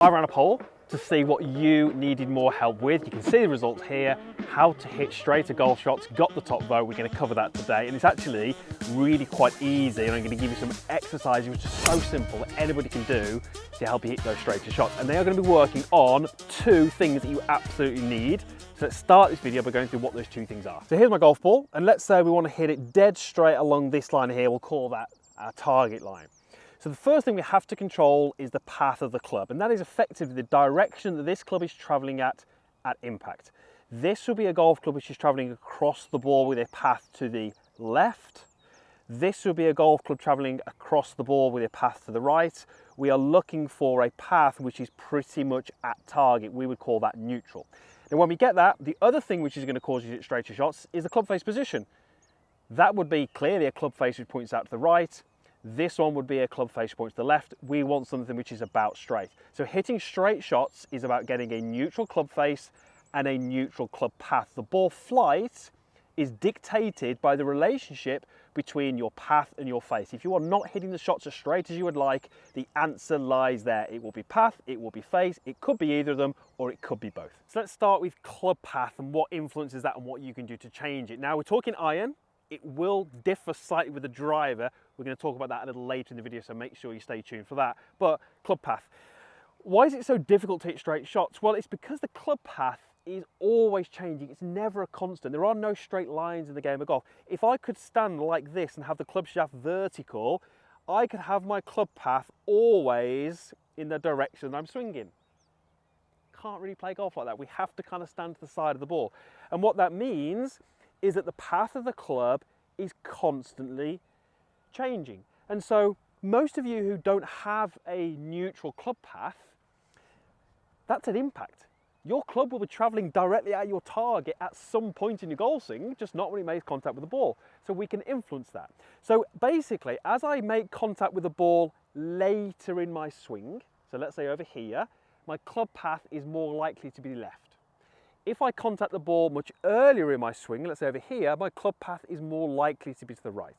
I ran a poll to see what you needed more help with. You can see the results here, how to hit straighter golf shots, got the top vote. We're going to cover that today, and it's actually really quite easy, and I'm going to give you some exercises which are so simple that anybody can do to help you hit those straighter shots, and they are going to be working on two things that you absolutely need. So let's start this video by going through what those two things are. So here's my golf ball, and let's say we want to hit it dead straight along this line here. We'll call that our target line. So the first thing we have to control is the path of the club, and that is effectively the direction that this club is traveling at impact. This will be a golf club which is traveling across the ball with a path to the left. This will be a golf club traveling across the ball with a path to the right. We are looking for a path which is pretty much at target. We would call that neutral. Now when we get that, the other thing which is going to cause you to hit straighter shots is the club face position. That would be clearly a club face which points out to the right. This one would be a club face points to the left. We want something which is about straight. So hitting straight shots is about getting a neutral club face and a neutral club path. The ball flight is dictated by the relationship between your path and your face. If you are not hitting the shots as straight as you would like, the answer lies there. It will be path, it will be face, it could be either of them, or it could be both. So let's start with club path and what influences that and what you can do to change it. Now we're talking iron. It will differ slightly with the driver. We're going to talk about that a little later in the video, so make sure you stay tuned for that. But club path. Why is it so difficult to hit straight shots? Well, it's because the club path is always changing. It's never a constant. There are no straight lines in the game of golf. If I could stand like this and have the club shaft vertical, I could have my club path always in the direction I'm swinging. Can't really play golf like that. We have to kind of stand to the side of the ball. And what that means is that the path of the club is constantly changing. And so most of you who don't have a neutral club path, that's an impact. Your club will be traveling directly at your target at some point in your golf swing, just not when it makes contact with the ball. So we can influence that. So basically, as I make contact with the ball later in my swing, so let's say over here, my club path is more likely to be left. If I contact the ball much earlier in my swing, let's say over here, my club path is more likely to be to the right.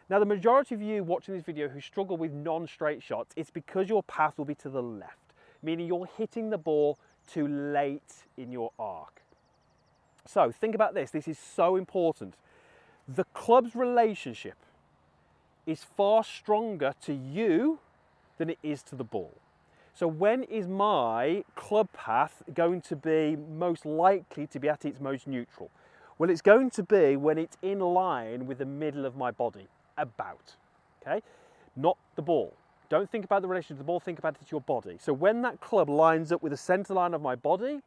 Now the majority of you watching this video who struggle with non-straight shots, it's because your path will be to the left, meaning you're hitting the ball too late in your arc. So think about this, this is so important. The club's relationship is far stronger to you than it is to the ball. So when is my club path going to be most likely to be at its most neutral? Well, it's going to be when it's in line with the middle of my body, about, okay? Not the ball. Don't think about the relation to the ball, think about it to your body. So when that club lines up with the center line of my body,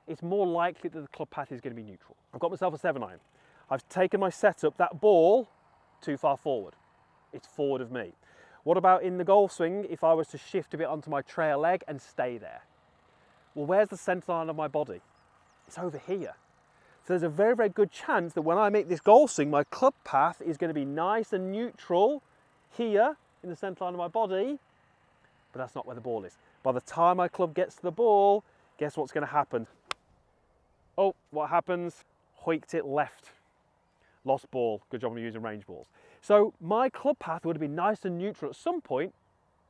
it's more likely that the club path is going to be neutral. I've got myself a 7-iron. I've taken my setup, that ball, too far forward. It's forward of me. What about in the golf swing if I was to shift a bit onto my trail leg and stay there? Well, where's the center line of my body? It's over here. So there's a very, very good chance that when I make this golf swing, my club path is going to be nice and neutral here in the center line of my body, but that's not where the ball is. By the time my club gets to the ball, guess what's going to happen? Oh, what happens? Hoiked it left. Lost ball. Good job on using range balls. So my club path would have been nice and neutral at some point,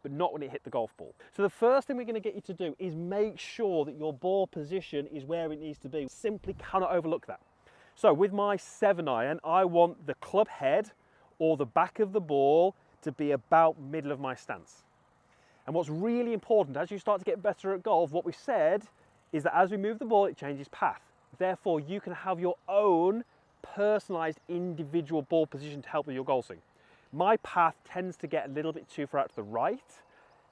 but not when it hit the golf ball. So the first thing we're going to get you to do is make sure that your ball position is where it needs to be. Simply cannot overlook that. So with my 7-iron, I want the club head or the back of the ball to be about middle of my stance. And what's really important as you start to get better at golf, what we've said is that as we move the ball, it changes path. Therefore, you can have your own personalized individual ball position to help with your golf swing. My path tends to get a little bit too far out to the right,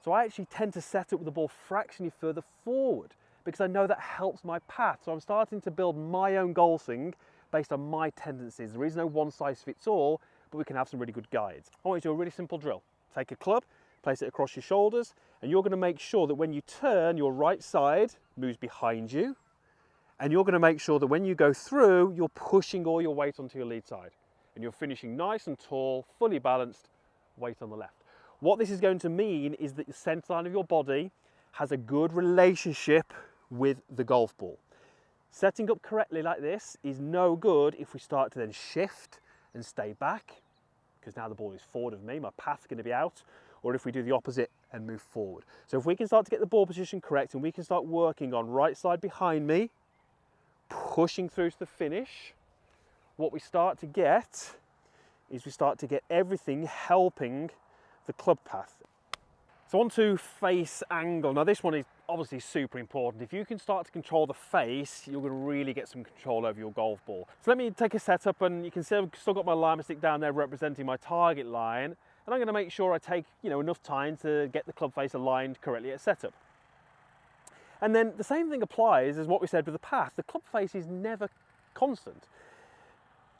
so I actually tend to set up with the ball fractionally further forward because I know that helps my path. So I'm starting to build my own golf swing based on my tendencies. There is no one size fits all, but we can have some really good guides. I want you to do a really simple drill. Take a club, place it across your shoulders, and you're going to make sure that when you turn, your right side moves behind you. And you're going to make sure that when you go through, you're pushing all your weight onto your lead side. And you're finishing nice and tall, fully balanced, weight on the left. What this is going to mean is that the center line of your body has a good relationship with the golf ball. Setting up correctly like this is no good if we start to then shift and stay back, because now the ball is forward of me, my path's going to be out, or if we do the opposite and move forward. So if we can start to get the ball position correct and we can start working on right side behind me, pushing through to the finish, what we start to get is we start to get everything helping the club path. So on to face angle. Now this one is obviously super important. If you can start to control the face, you're going to really get some control over your golf ball. So let me take a setup, and you can see I've still got my alignment stick down there representing my target line, and I'm going to make sure I take enough time to get the club face aligned correctly at setup. And then the same thing applies as what we said with the path. The club face is never constant.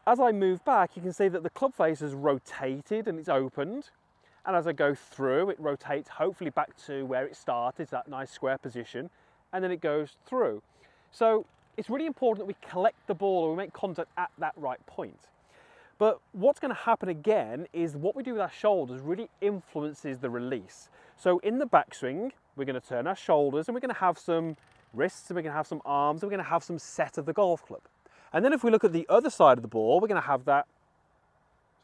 As I move back, you can see that the club face has rotated and it's opened. And as I go through, it rotates hopefully back to where it started, that nice square position, and then it goes through. So it's really important that we collect the ball or we make contact at that right point. But what's going to happen again is what we do with our shoulders really influences the release. So in the backswing, we're going to turn our shoulders and we're going to have some wrists and we're going to have some arms and we're going to have some set of the golf club. And then if we look at the other side of the ball, we're going to have that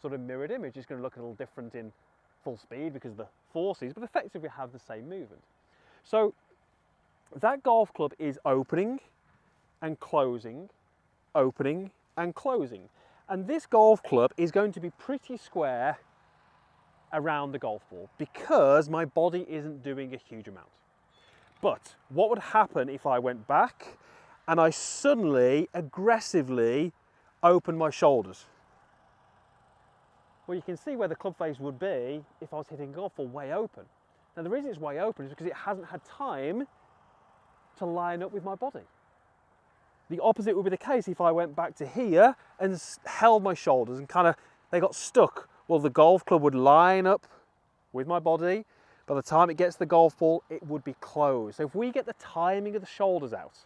sort of mirrored image. It's going to look a little different in full speed because of the forces, but effectively we have the same movement. So that golf club is opening and closing, opening and closing. And this golf club is going to be pretty square around the golf ball because my body isn't doing a huge amount. But what would happen if I went back and I suddenly aggressively opened my shoulders? Well, you can see where the club face would be if I was hitting golf ball way open. Now the reason it's way open is because it hasn't had time to line up with my body. The opposite would be the case if I went back to here and held my shoulders and they got stuck. Well, the golf club would line up with my body. By the time it gets the golf ball, it would be closed. So if we get the timing of the shoulders out,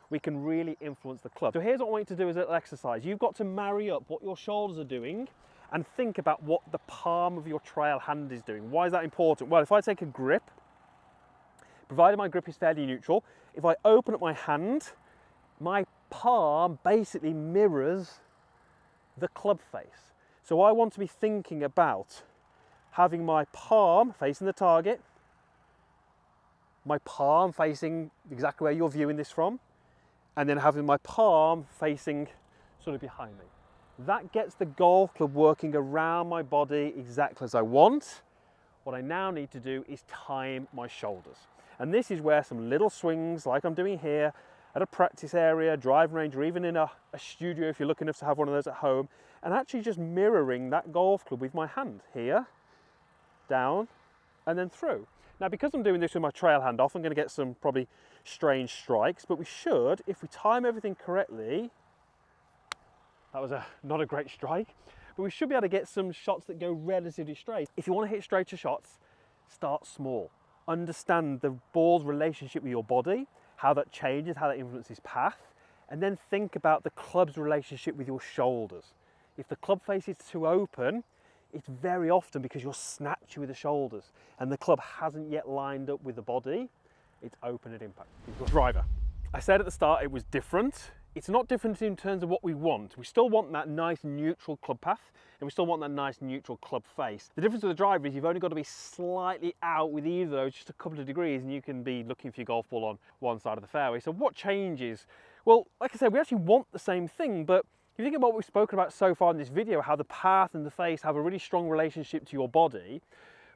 we can really influence the club. So here's what I want you to do as an exercise. You've got to marry up what your shoulders are doing and think about what the palm of your trail hand is doing. Why is that important? Well, if I take a grip, provided my grip is fairly neutral, if I open up my hand, my palm basically mirrors the club face. So I want to be thinking about having my palm facing the target, my palm facing exactly where you're viewing this from, and then having my palm facing sort of behind me. That gets the golf club working around my body exactly as I want. What I now need to do is time my shoulders. And this is where some little swings, like I'm doing here, at a practice area, driving range, or even in a studio if you're lucky enough to have one of those at home, and actually just mirroring that golf club with my hand here, down, and then through. Now, because I'm doing this with my trail hand off, I'm going to get some probably strange strikes, but we should, if we time everything correctly, that was not a great strike, but we should be able to get some shots that go relatively straight. If you want to hit straighter shots, start small. Understand the ball's relationship with your body, how that changes, how that influences path, and then think about the club's relationship with your shoulders. If the club face is too open, it's very often because you're snatchy with the shoulders and the club hasn't yet lined up with the body. It's open at impact. Your driver. I said at the start it was different. It's not different in terms of what we want. We still want that nice neutral club path and we still want that nice neutral club face. The difference with the driver is you've only got to be slightly out with either of those, just a couple of degrees, and you can be looking for your golf ball on one side of the fairway. So what changes? Well, like I said, we actually want the same thing, but if you think about what we've spoken about so far in this video, how the path and the face have a really strong relationship to your body,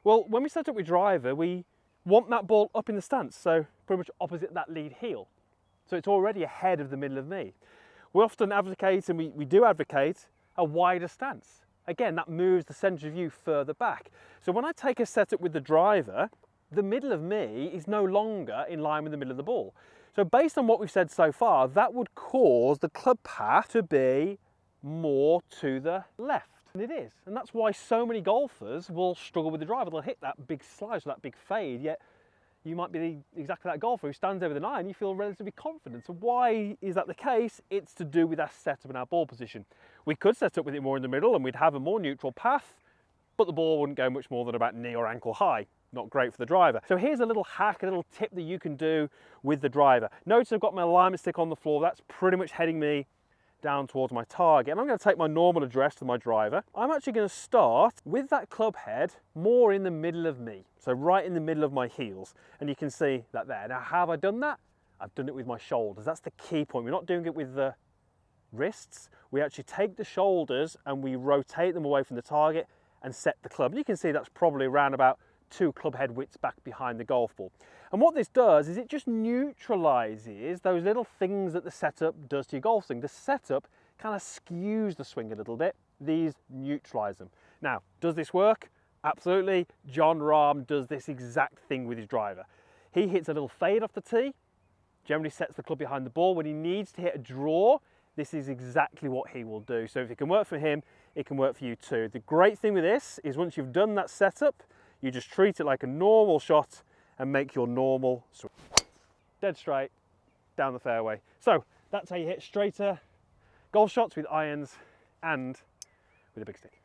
well, when we set up with driver, we want that ball up in the stance, so pretty much opposite that lead heel. So it's already ahead of the middle of me. We often advocate, and we do advocate, a wider stance. Again, that moves the centre of view further back. So when I take a setup with the driver, the middle of me is no longer in line with the middle of the ball. So based on what we've said so far, that would cause the club path to be more to the left. And it is. And that's why so many golfers will struggle with the driver. They'll hit that big slice or that big fade, yet you might be exactly that golfer who stands over the nine, you feel relatively confident. So why is that the case? It's to do with our setup and our ball position. We could set up with it more in the middle and we'd have a more neutral path, but the ball wouldn't go much more than about knee or ankle high. Not great for the driver. So here's a little hack, a little tip that you can do with the driver. Notice I've got my alignment stick on the floor. That's pretty much heading me down towards my target. And I'm going to take my normal address to my driver. I'm actually going to start with that club head more in the middle of me, so right in the middle of my heels. And you can see that there. Now, how have I done that? I've done it with my shoulders. That's the key point. We're not doing it with the wrists. We actually take the shoulders and we rotate them away from the target and set the club. And you can see that's probably around about 2 club head widths back behind the golf ball. And what this does is it just neutralizes those little things that the setup does to your golf swing. The setup kind of skews the swing a little bit. These neutralize them. Now, does this work? Absolutely. Jon Rahm does this exact thing with his driver. He hits a little fade off the tee, generally sets the club behind the ball. When he needs to hit a draw, this is exactly what he will do. So if it can work for him, it can work for you too. The great thing with this is once you've done that setup, you just treat it like a normal shot and make your normal swing. Dead straight down the fairway. So that's how you hit straighter golf shots with irons and with a big stick.